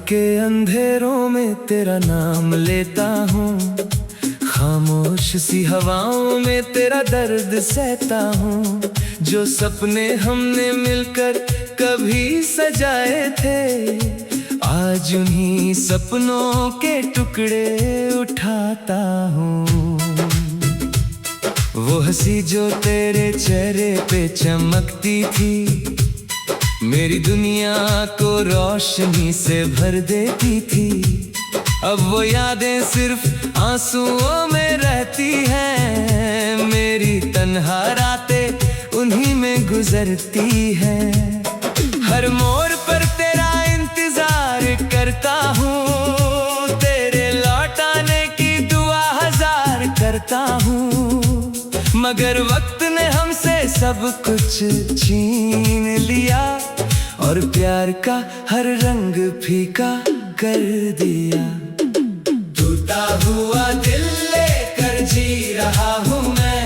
के अंधेरों में तेरा नाम लेता हूँ, खामोश सी हवाओं में तेरा दर्द सहता हूँ। जो सपने हमने मिलकर कभी सजाए थे, आज उन्हीं सपनों के टुकड़े उठाता हूँ। वो हंसी जो तेरे चेहरे पे चमकती थी, मेरी दुनिया को रोशनी से भर देती थी। अब वो यादें सिर्फ आंसुओं में रहती हैं, मेरी तन्हा रातें उन्हीं में गुजरती हैं। हर मोड़ पर तेरा इंतजार करता हूँ, तेरे लौट आने की दुआ हजार करता हूँ। मगर वक्त ने हमसे सब कुछ छीन लिया, और प्यार का हर रंग फीका कर दिया। टूटा हुआ दिल लेकर जी रहा हूँ मैं,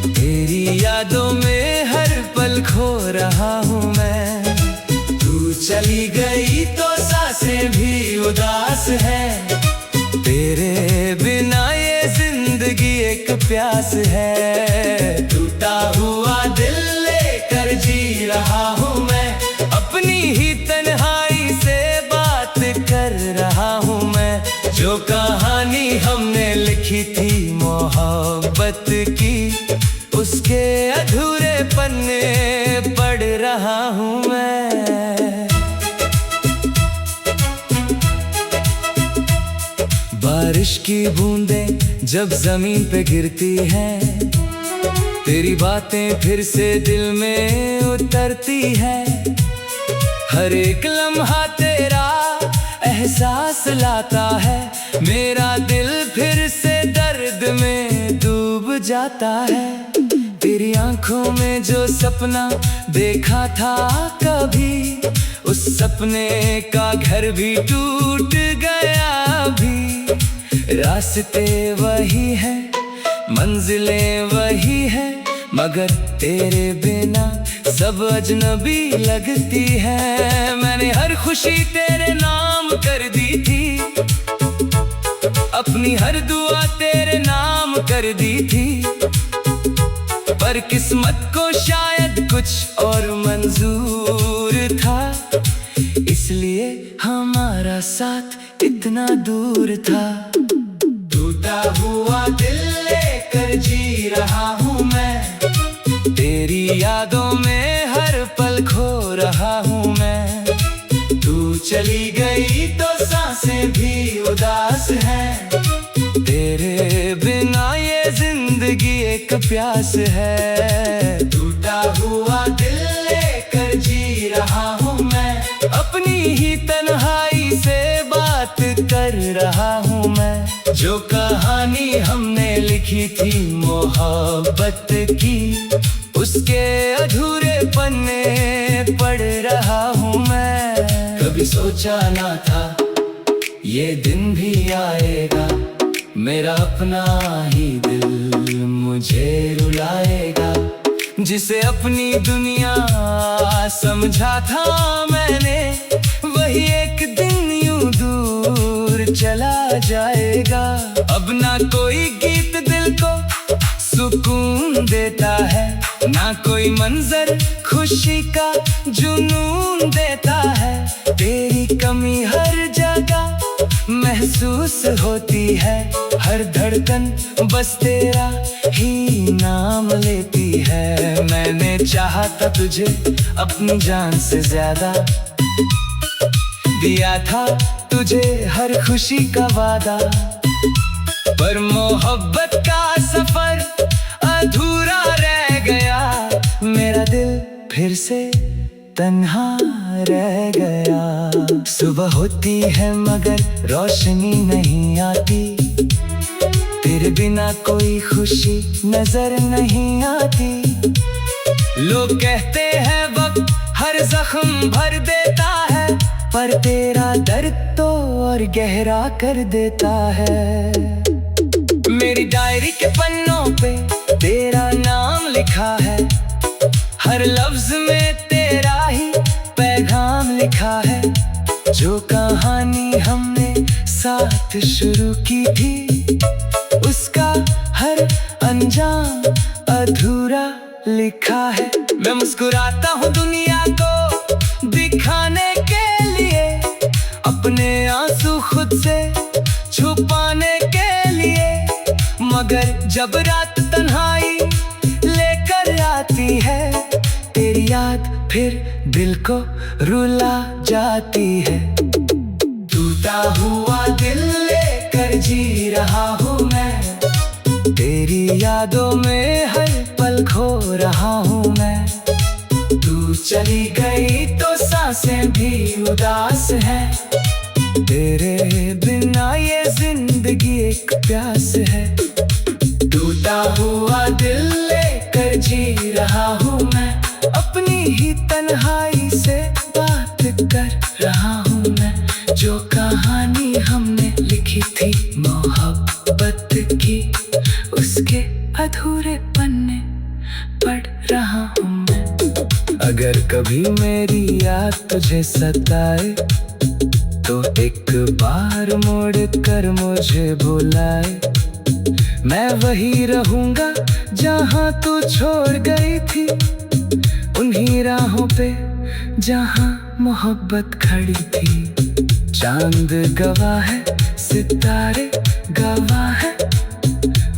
तेरी यादों में हर पल खो रहा हूँ मैं। तू चली गई तो सांसें भी उदास है, तेरे बिना ये जिंदगी एक प्यास है। टूटा हुआ दिल लेकर जी रहा हूँ मैं, अपनी ही तन्हाई से बात कर रहा हूँ मैं। जो कहानी हमने लिखी थी मोहब्बत की, उसके अधूरे पन्ने पढ़ रहा हूँ मैं। बारिश की बूंदें जब जमीन पे गिरती हैं, तेरी बातें फिर से दिल में उतरती हैं। हर एक लम्हा तेरा एहसास लाता है, मेरा दिल फिर से दर्द में डूब जाता है। तेरी आंखों में जो सपना देखा था कभी, उस सपने का घर भी टूट गया भी। रास्ते वही हैं, मंजिलें वही हैं, मगर तेरे बिना सब अजनबी लगती है। मैंने हर खुशी तेरे नाम कर दी थी, अपनी हर दुआ तेरे नाम कर दी थी। पर किस्मत को शायद कुछ और मंजूर था, इसलिए हमारा साथ इतना दूर था। टूटा हुआ दिल लेकर जी रहा हूँ मैं, तेरी यादों में हर पल खो रहा हूँ मैं। तू चली गई तो सांसें भी उदास हैं, तेरे बिना ये जिंदगी एक प्यास है। टूटा हुआ दिल लेकर जी रहा हूँ मैं, अपनी ही तन्हाई से बात कर रहा हूँ मैं। जो कहानी हमने लिखी थी मोहब्बत की, उसके अधूरे पन्ने पढ़ रहा हूँ मैं। कभी सोचा ना था ये दिन भी आएगा, मेरा अपना ही दिल मुझे रुलाएगा। जिसे अपनी दुनिया समझा था मैंने, वही एक दिन यूं दूर चला जाएगा। अब ना कोई गीत दिल को सुकून देता है, ना कोई मंजर खुशी का जुनून देता है। तेरी कमी हर जगह महसूस होती है, हर धड़कन बस तेरा ही नाम लेती है। मैंने चाहा था तुझे अपनी जान से ज्यादा, दिया था तुझे हर खुशी का वादा। पर मोहब्बत का सफर अधूरा रह गया, मेरा दिल फिर से तन्हा रह गया। सुबह होती है मगर रोशनी नहीं आती, तेरे बिना कोई खुशी नजर नहीं आती। लोग कहते हैं वक्त हर जख्म भर देता है, पर तेरा दर्द तो और गहरा कर देता है। मेरी डायरी के पन्नों पे तेरा नाम लिखा है, हर लफ्ज में तेरा ही पैगाम लिखा है। जो कहानी हमने साथ शुरू की थी, उसका हर अंजाम अधूरा लिखा है। मैं मुस्कुराता हूँ दुनिया को दिखाने के लिए, अपने आंसू खुद से छुपाने के लिए, मगर जब रात तन्हाई लेकर आती है, तेरी याद फिर दिल को रुला जाती है। टूटा हुआ दिल लेकर जी रहा हूँ मैं, तेरी यादों में हर पल खो रहा हूँ मैं। तू चली गई तो सांसें भी उदास है, तेरे बिना ये जिंदगी एक प्यास है। टूटा हुआ दिल लेकर जी रहा हूँ मैं, अपनी ही तन्हाई से बात कर रहा हूँ मैं। जो कहानी हमने लिखी थी मोहब्बत की, उसके अधूरे पन्ने पढ़ रहा हूँ मैं। अगर कभी मेरी याद तुझे सताए, तो एक बार मोड़ कर मुझे बुलाए। मैं वही रहूंगा जहाँ तू छोड़ गई थी, उन्हीं राहों पे जहाँ मोहब्बत खड़ी थी। चांद गवाह है, सितारे गवाह है,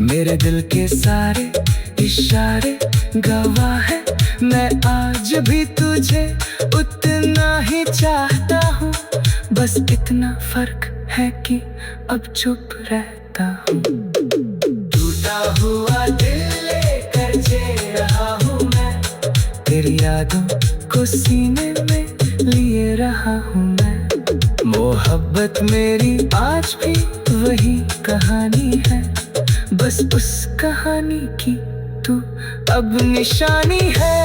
मेरे दिल के सारे इशारे गवाह है। मैं आज भी तुझे उतना ही चाहता हूँ, बस इतना फर्क है कि अब चुप रहता हूँ। टूटा हुआ दिल लेकर जी रहा हूँ मैं, तेरी यादों को सीने में लिए रहा हूँ मैं। मोहब्बत मेरी आज भी वही कहानी है, बस उस कहानी की तू अब निशानी है।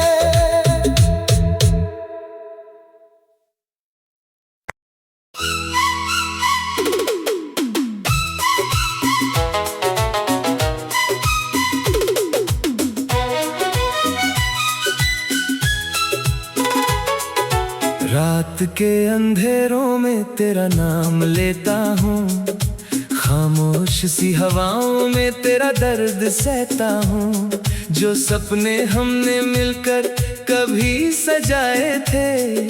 रात के अंधेरों में तेरा नाम लेता हूँ, खामोश सी हवाओं में तेरा दर्द सहता हूँ। जो सपने हमने मिलकर कभी सजाए थे,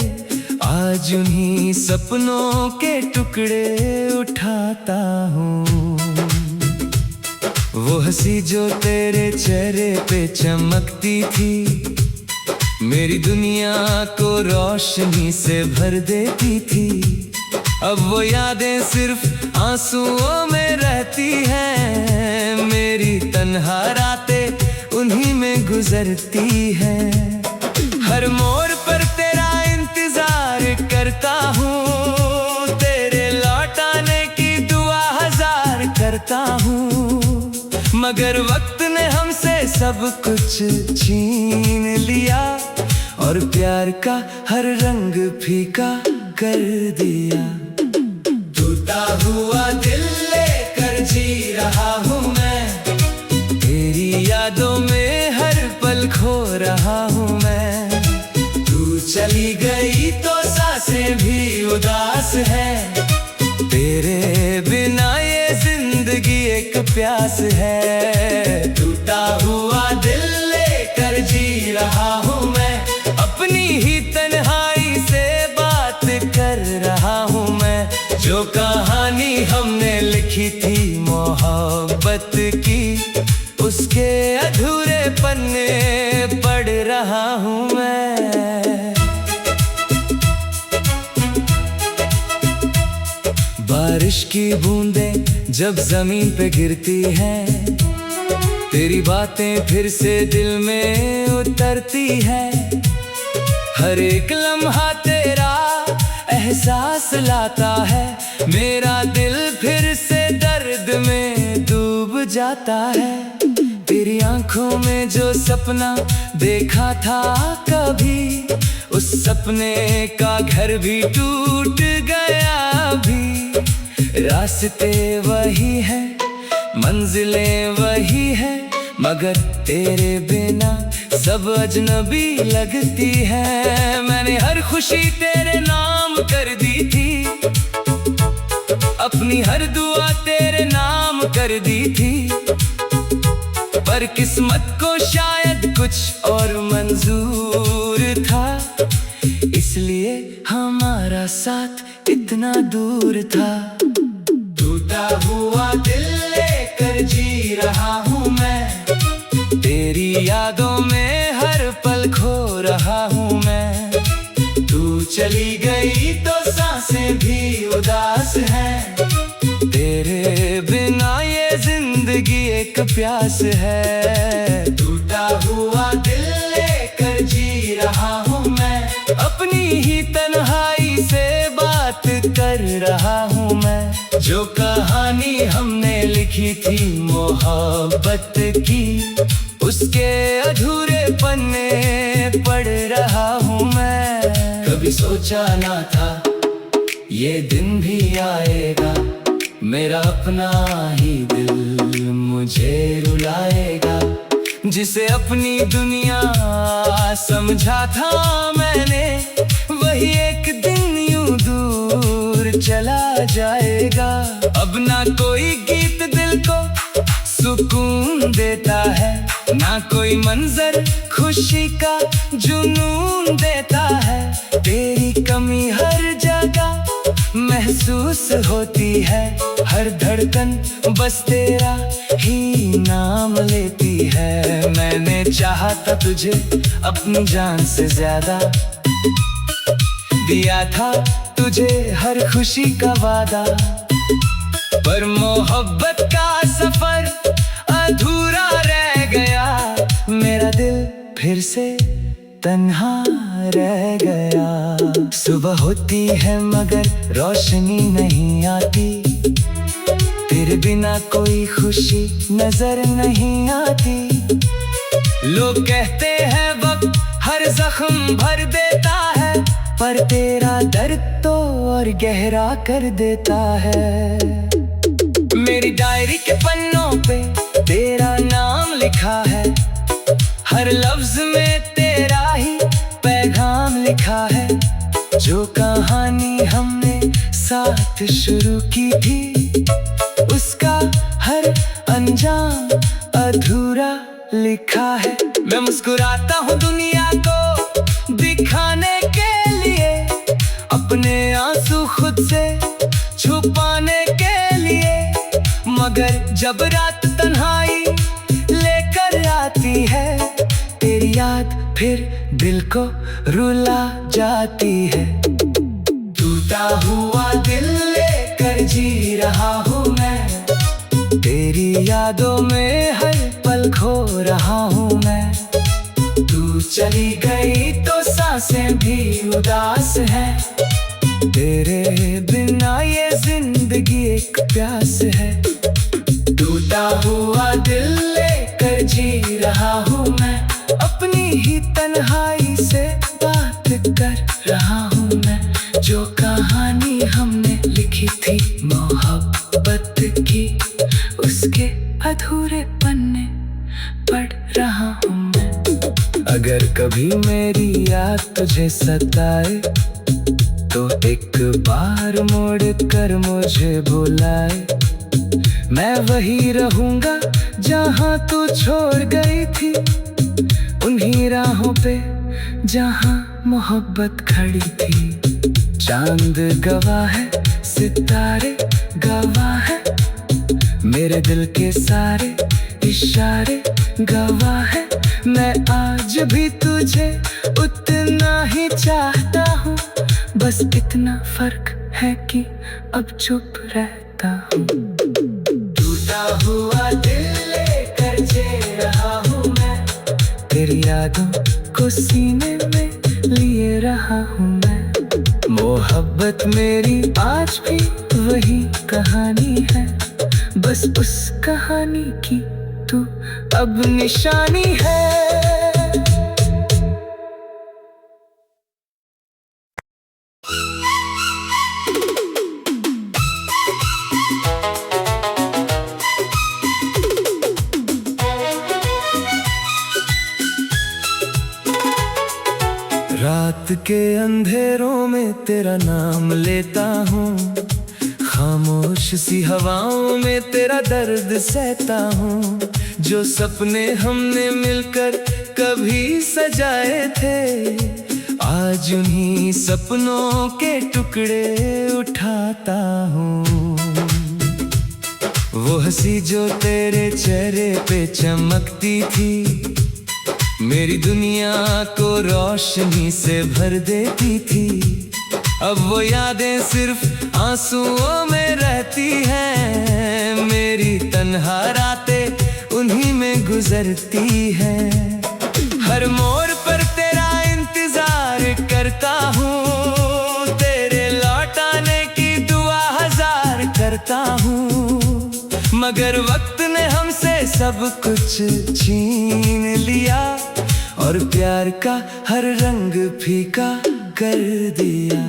आज उन्हीं सपनों के टुकड़े उठाता हूँ। वो हंसी जो तेरे चेहरे पे चमकती थी, मेरी दुनिया को रोशनी से भर देती थी। अब वो यादें सिर्फ आंसुओं में रहती हैं, मेरी तन्हा रातें उन्हीं में गुजरती हैं। हर मोड़ पर तेरा इंतजार करता हूँ, तेरे लौट आने की दुआ हजार करता हूँ, मगर वक्त ने हमसे सब कुछ छीन लिया और प्यार का हर रंग फीका कर दिया। टूटा हुआ दिल लेकर जी रहा हूँ मैं, तेरी यादों में हर पल खो रहा हूँ मैं। तू चली गई तो सांसें भी उदास है, तेरे बिना ये जिंदगी एक प्यास है। टूटा हुआ दिल लेकर जी रहा हूँ मैं, अपनी ही तन्हाई से बात कर रहा हूँ मैं। जो कहानी हमने लिखी थी मोहब्बत की, उसके अधूरे पन्ने पढ़ रहा हूँ मैं। बारिश की बूंदें जब जमीन पे गिरती हैं, तेरी बातें फिर से दिल में उतरती हैं। हर एक लम्हा तेरा एहसास लाता है, मेरा दिल फिर से दर्द में डूब जाता है। तेरी आंखों में जो सपना देखा था कभी, उस सपने का घर भी टूट गया भी। रास्ते वही हैं, मंजिलें वही हैं, मगर तेरे बिना सब अजनबी लगती है। मैंने हर खुशी तेरे नाम कर दी थी, अपनी हर दुआ तेरे नाम कर दी थी, पर किस्मत को शायद कुछ और मंजूर था, इसलिए हमारा साथ इतना दूर था। टूटा हुआ दिल लेकर जी रहा हूँ मैं, तेरी यादों में हर पल खो रहा हूँ मैं। तू चली गई तो सांसें भी उदास हैं, तेरे बिना ये जिंदगी एक प्यास है। टूटा हुआ दिल लेकर जी रहा हूँ मैं, अपनी ही तन्हाई से बात कर रहा हूँ मैं। जो कहानी हमने लिखी थी मोहब्बत की, उसके अधूरे पन्ने पढ़ रहा हूँ मैं। कभी सोचा ना था ये दिन भी आएगा, मेरा अपना ही दिल मुझे रुलाएगा। जिसे अपनी दुनिया समझा था मैंने, वही एक दिन यूं दूर चला जाएगा। अब ना कोई गीत दिल को सुकून देता है, ना कोई मंजर खुशी का जुनून देता है। तेरी कमी हर जगह महसूस होती है, हर धड़कन बस तेरा ही नाम लेती है। मैंने चाहा था तुझे अपनी जान से ज्यादा, दिया था तुझे हर खुशी का वादा, पर मोहब्बत का सफर अधूरा रह गया। मेरा दिल फिर से तन्हा रह गया। सुबह होती है मगर रोशनी नहीं आती, तेरे बिना कोई खुशी नजर नहीं आती। लोग कहते हैं वक्त हर जख्म भर देता है, पर तेरा दर्द तो और गहरा कर देता है। मेरी डायरी के पन्नों पे तेरा नाम लिखा है, हर लफ्ज में तेरा ही पैगाम लिखा है। जो कहानी हमने साथ शुरू की थी, उसका हर अंजाम अधूरा लिखा है। मैं मुस्कुराता हूँ दुनिया को दिखाने के लिए, अपने आंसू खुद से छुपाने के लिए, मगर जब रात तन्हाई लेकर आती है, तेरी याद फिर दिल को रुला जाती है। टूटा हुआ दिल लेकर जी रहा हूँ मैं, तेरी यादों में हर पल खो रहा हूँ मैं। तू चली गई तो सांसें भी उदास हैं, तेरे बिना ये जिंदगी एक प्यास है। टूटा हुआ दिल लेकर जी रहा हूँ मैं, अपनी ही तन्हाई से बात कर रहा हूँ मैं। जो कहानी हमने लिखी थी मोहब्बत की, उसके अधूरे पन्ने पढ़ रहा हूँ मैं। अगर कभी मेरी याद तुझे सताए, तो एक बार मोड़ कर मुझे बुलाए। मैं वही रहूंगा जहाँ तू छोड़ गई थी, उन्हीं राहों पे जहाँ मोहब्बत खड़ी थी। चांद गवाह है, सितारे गवाह है, मेरे दिल के सारे इशारे गवाह है। मैं आज भी तुझे उतना ही चाहता हूँ, बस इतना फर्क है कि अब चुप रहता हूँ। टूटा हुआ दिल लेकर जी रहा हूँ मैं, तेरी यादों को सीने में लिए रहा हूँ मैं। मोहब्बत मेरी आज भी वही कहानी है, बस उस कहानी की तू अब निशानी है। के अंधेरों में तेरा नाम लेता हूँ, खामोश सी हवाओं में तेरा दर्द सहता हूँ। जो सपने हमने मिलकर कभी सजाए थे, आज उन्हीं सपनों के टुकड़े उठाता हूँ। वो हंसी जो तेरे चेहरे पे चमकती थी, मेरी दुनिया को रोशनी से भर देती थी। अब वो यादें सिर्फ आंसुओं में रहती हैं, मेरी तन्हा रातें उन्हीं में गुजरती हैं। हर मोड़ पर तेरा इंतजार करता हूँ, तेरे लौट आने की दुआ हजार करता हूँ। मगर वक्त ने हमसे सब कुछ छीन लिया, और प्यार का हर रंग फीका कर दिया।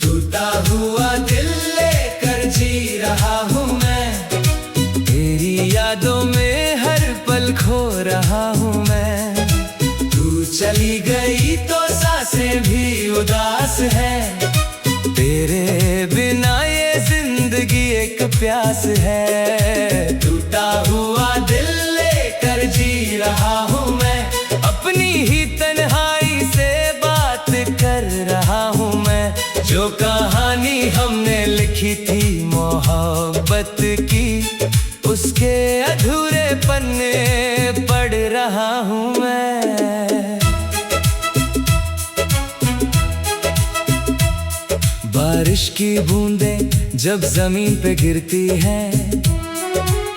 टूटा हुआ दिल लेकर जी रहा हूँ मैं, तेरी यादों में हर पल खो रहा हूँ मैं। तू चली गई तो सांसें भी उदास है, तेरे बिना ये जिंदगी एक प्यास है। टूटा हुआ दिल लेकर जी रहा हूँ मैं, अपनी ही तन्हाई से बात कर रहा हूँ मैं। जो कहानी हमने लिखी थी मोहब्बत की, उसके अधूरे पन्ने पढ़ रहा हूँ मैं। बारिश की बूंदें जब जमीन पे गिरती हैं,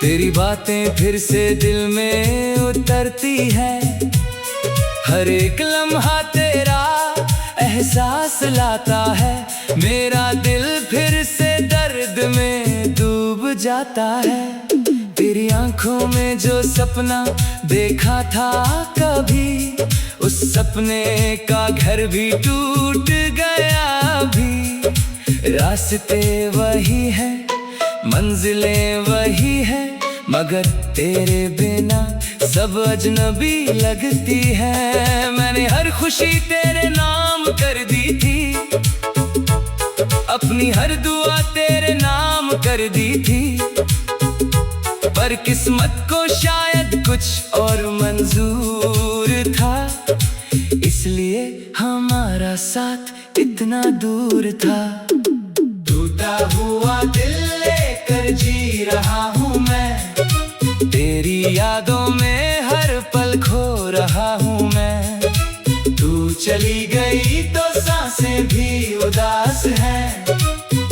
तेरी बातें फिर से दिल में उतरती है। हर एक लम्हा तेरा एहसास लाता है, मेरा दिल फिर से दर्द में डूब जाता है। तेरी आंखों में जो सपना देखा था कभी, उस सपने का घर भी टूट गया अभी। रास्ते वही हैं, मंजिलें वही हैं, मगर तेरे बिना सब अजनबी लगती है। मैंने हर खुशी तेरे नाम कर दी थी, अपनी हर दुआ तेरे नाम कर दी थी। पर किस्मत को शायद कुछ और मंजूर था, इसलिए हमारा साथ इतना दूर था। टूटा हुआ दिल लेकर जी रहा हूँ मैं, तेरी यादों में हर पल खो रहा हूँ मैं। तू चली गई तो सांसें भी उदास हैं,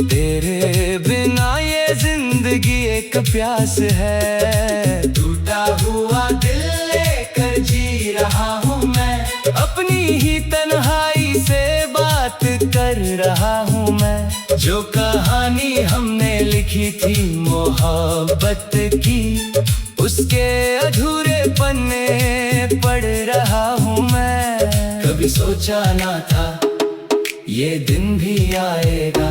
तेरे बिना ये जिंदगी एक प्यास है। टूटा हुआ दिल लेकर जी रहा हूँ मैं, अपनी ही तन्हाई से बात कर रहा हूँ मैं। जो कहानी हमने लिखी थी मोहब्बत की, उसके अधूरे पन्ने पढ़ रहा हूँ मैं। कभी सोचा ना था ये दिन भी आएगा,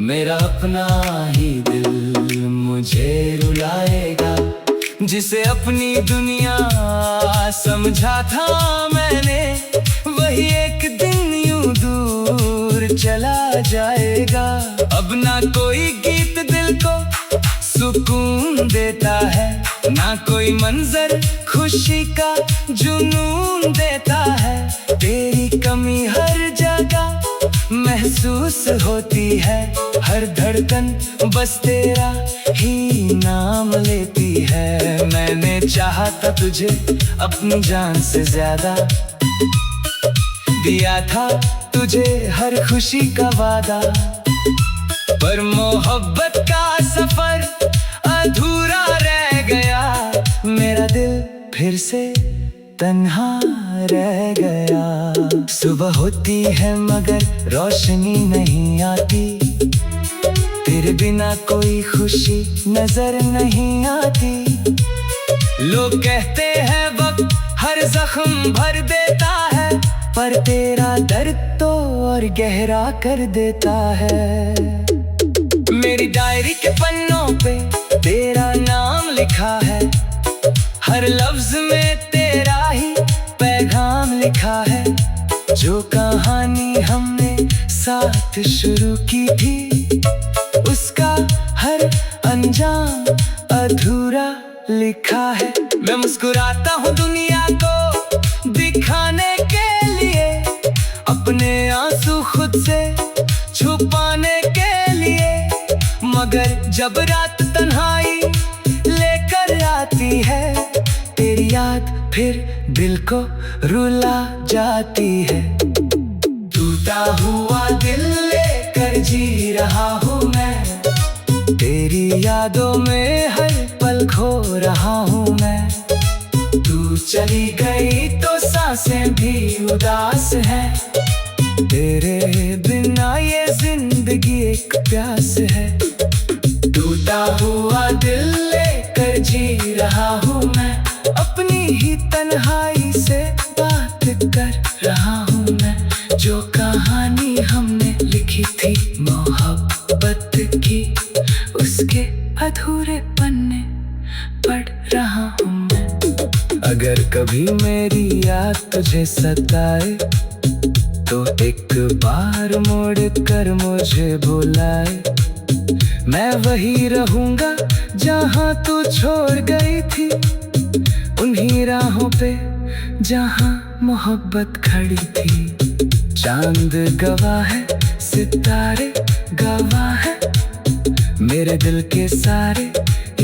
मेरा अपना ही दिल मुझे रुलाएगा। जिसे अपनी दुनिया समझा था मैंने, वही एक दिन यूं दूर चला जाएगा। अब ना कोई गीत दिल को सुकून देता है, ना कोई मंजर खुशी का जुनून देता है। तेरी कमी हर जगह महसूस होती है, हर धड़कन बस तेरा ही नाम लेती है। मैंने चाहा था तुझे अपनी जान से ज्यादा, दिया था तुझे हर खुशी का वादा। पर मोहब्बत का सफर अधूरा रह गया, मेरा दिल फिर से तन्हा रह गया। सुबह होती है मगर रोशनी नहीं आती, तेरे बिना कोई खुशी नजर नहीं आती। लोग कहते हैं वक्त हर जख्म भर देता है, पर तेरा दर्द तो और गहरा कर देता है। मेरी डायरी के पन्नों पे तेरा नाम लिखा है, हर लफ्ज में तेरा ही पैगाम लिखा है। जो कहानी हमने साथ शुरू की थी, उसका हर अंजाम अधूरा लिखा है। मैं मुस्कुराता हूँ दुनिया को दिखाने के लिए, अपने आंसू खुद से छुपाने के लिए, मगर जब रात तन्हाई लेकर आती है, तेरी याद फिर दिल को रुला जाती है। टूटा हुआ दिल लेकर जी रहा हूँ मैं, तेरी यादों में हर पल खो रहा हूँ मैं। तू चली गई तो सांसें भी उदास है, तेरे बिना ये जिंदगी एक प्यास है। टूटा हुआ दिल लेकर जी रहा हूँ मैं, अपनी ही तन्हाई से बात कर रहा हूँ मैं। जो कहानी हमने लिखी थी मोहब्बत की, उसके अधूरे पन्ने पढ़ रहा हूँ मैं। अगर कभी मेरी याद तुझे सताए, तो एक बार मोड़ कर मुझे बुलाए। मैं वही रहूंगा जहाँ तू छोड़ गई थी, उन्हीं राहों पे जहाँ मोहब्बत खड़ी थी। चांद गवाह है, सितारे गवाह है, मेरे दिल के सारे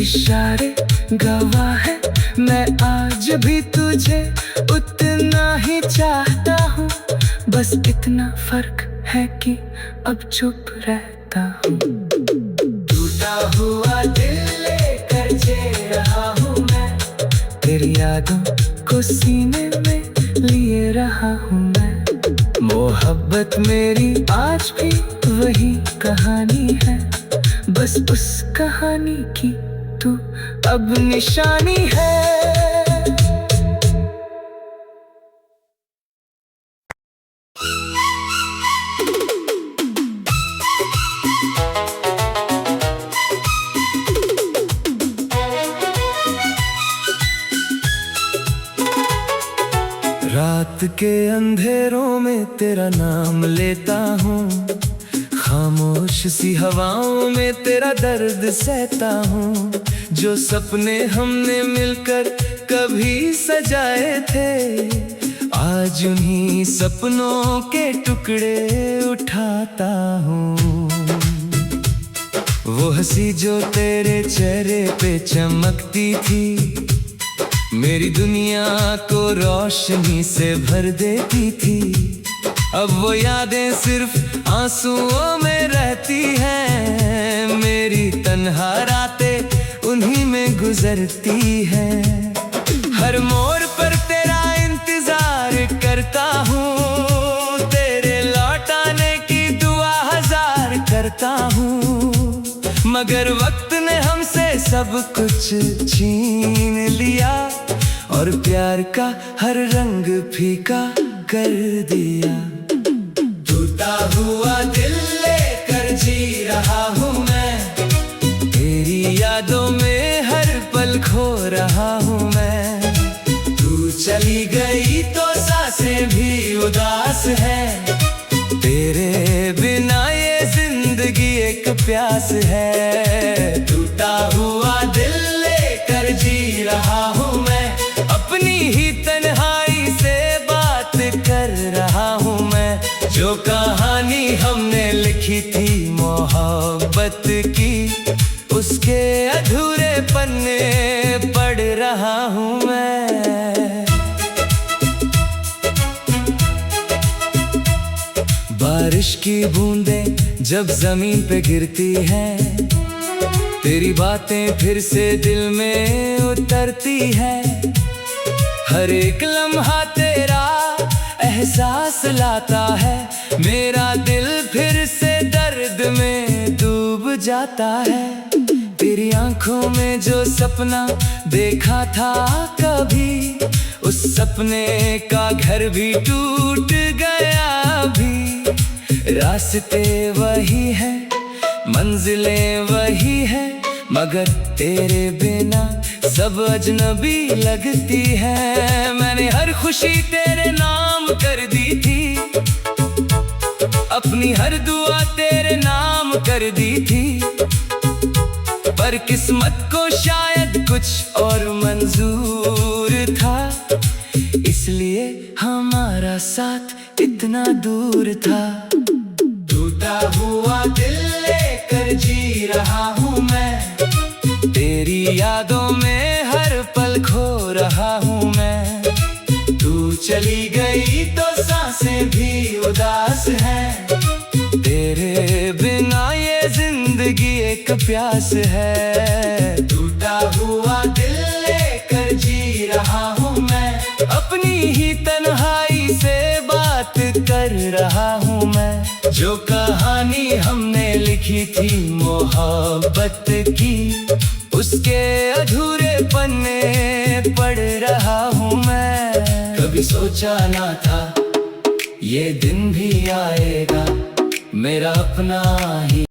इशारे गवाह है। मैं आज भी तुझे उतना ही चाहता हूँ, बस इतना फर्क है कि अब चुप रहता हूँ। टूटा हुआ दिल लेकर जी रहा हूँ मैं, तेरी यादों को सीने में लिए रहा हूँ मैं। मोहब्बत मेरी आज भी वही कहानी है, बस उस कहानी की तू अब निशानी है। रात के अंधेरों में तेरा नाम लेता हूँ, खामोश सी हवाओं में तेरा दर्द सहता हूँ। जो सपने हमने मिलकर कभी सजाए थे, आज उन्हीं सपनों के टुकड़े उठाता हूँ। वो हंसी जो तेरे चेहरे पे चमकती थी, मेरी दुनिया को रोशनी से भर देती थी। अब वो यादें सिर्फ आंसुओं में रहती हैं, मेरी तन्हा रातें उन्हीं में गुजरती हैं। हर मोड़ पर तेरा इंतजार करता हूँ, तेरे लौट आने की दुआ हजार करता हूँ, मगर वक्त ने हमसे सब कुछ छीन लिया और प्यार का हर रंग फीका कर दिया। टूटा हुआ दिल लेकर जी रहा हूँ मैं, तेरी यादों में हर पल खो रहा हूँ मैं। तू चली गई तो सांसें भी उदास है, तेरे बिना ये जिंदगी एक प्यास है। टूटा हुआ दिल लेकर जी रहा हूँ मैं, अपनी ही तन्हाई से बात कर रहा हूँ मैं। जो कहानी हमने लिखी थी मोहब्बत की, उसके अधूरे पन्ने पढ़ रहा हूँ मैं। बारिश की बूंदें जब जमीन पे गिरती हैं, तेरी बातें फिर से दिल में उतरती है। हर एक लम्हा तेरा एहसास लाता है, मेरा दिल फिर से दर्द में डूब जाता है। तेरी आंखों में जो सपना देखा था कभी, उस सपने का घर भी टूट गया अभी। रास्ते वही हैं, मंजिलें वही हैं, मगर तेरे बिना सब अजनबी लगती है। मैंने हर खुशी तेरे नाम कर दी थी, अपनी हर दुआ तेरे नाम कर दी थी, पर किस्मत को शायद कुछ और मंजूर था, इसलिए हमारा साथ इतना दूर था। टूटा हुआ दिल लेकर जी रहा हूँ मैं, तेरी यादों में हर पल खो रहा हूँ मैं। तू चली गई तो सांसें भी उदास हैं, तेरे बिना ये जिंदगी एक प्यास है। टूटा हुआ दिल लेकर जी रहा हूँ मैं, अपनी ही तन्हाई से बात कर रहा हूँ मैं। जो कहानी हमने लिखी थी मोहब्बत की, उसके अधूरे पन्ने पढ़ रहा हूँ मैं। कभी सोचा ना था ये दिन भी आएगा, मेरा अपना ही